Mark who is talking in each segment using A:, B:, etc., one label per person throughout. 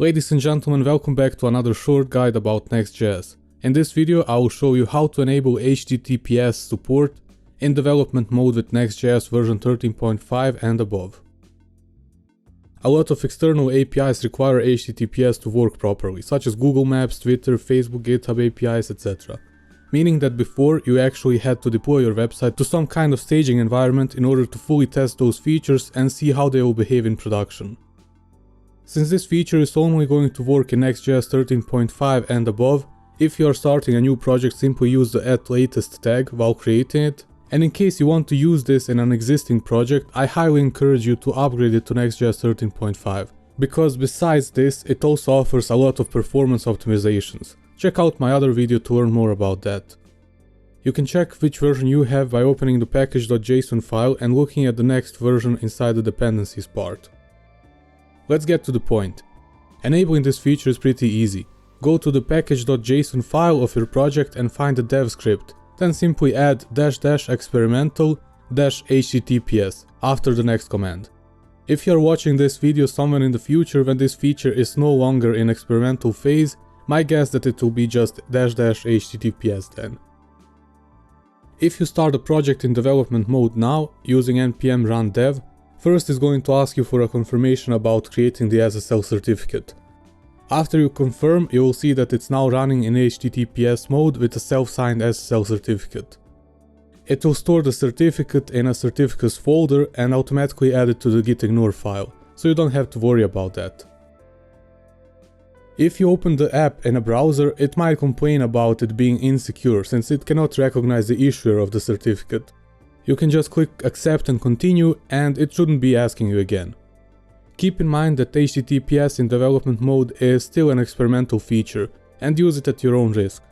A: Ladies and gentlemen, welcome back to another short guide about Next.js. In this video I will show you how to enable HTTPS support in development mode with Next.js version 13.5 and above. A lot of external APIs require HTTPS to work properly, such as Google Maps, Twitter, Facebook, GitHub APIs, etc. Meaning that before you actually had to deploy your website to some kind of staging environment in order to fully test those features and see how they will behave in production. Since this feature is only going to work in Next.js 13.5 and above, if you are starting a new project, simply use the @latest tag while creating it. And in case you want to use this in an existing project, I highly encourage you to upgrade it to Next.js 13.5, because besides this, it also offers a lot of performance optimizations. Check out my other video to learn more about that. You can check which version you have by opening the package.json file and looking at the next version inside the dependencies part. Let's get to the point. Enabling this feature is pretty easy. Go to the package.json file of your project and find the dev script. Then simply add --experimental--https after the next command. If you are watching this video somewhere in the future when this feature is no longer in experimental phase, my guess that it will be just --https then. If you start a project in development mode now, using npm run dev, first it's going to ask you for a confirmation about creating the SSL certificate. After you confirm, you will see that it's now running in HTTPS mode with a self-signed SSL certificate. It will store the certificate in a certificates folder and automatically add it to the gitignore file, so you don't have to worry about that. If you open the app in a browser, it might complain about it being insecure since it cannot recognize the issuer of the certificate. You can just click accept and continue and it shouldn't be asking you again. Keep in mind that HTTPS in development mode is still an experimental feature and use it at your own risk.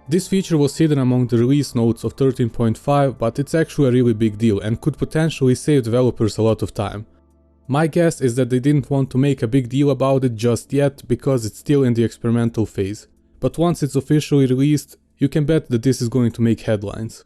A: This feature was hidden among the release notes of 13.5, but it's actually a really big deal and could potentially save developers a lot of time. My guess is that they didn't want to make a big deal about it just yet because it's still in the experimental phase, but once it's officially released, you can bet that this is going to make headlines.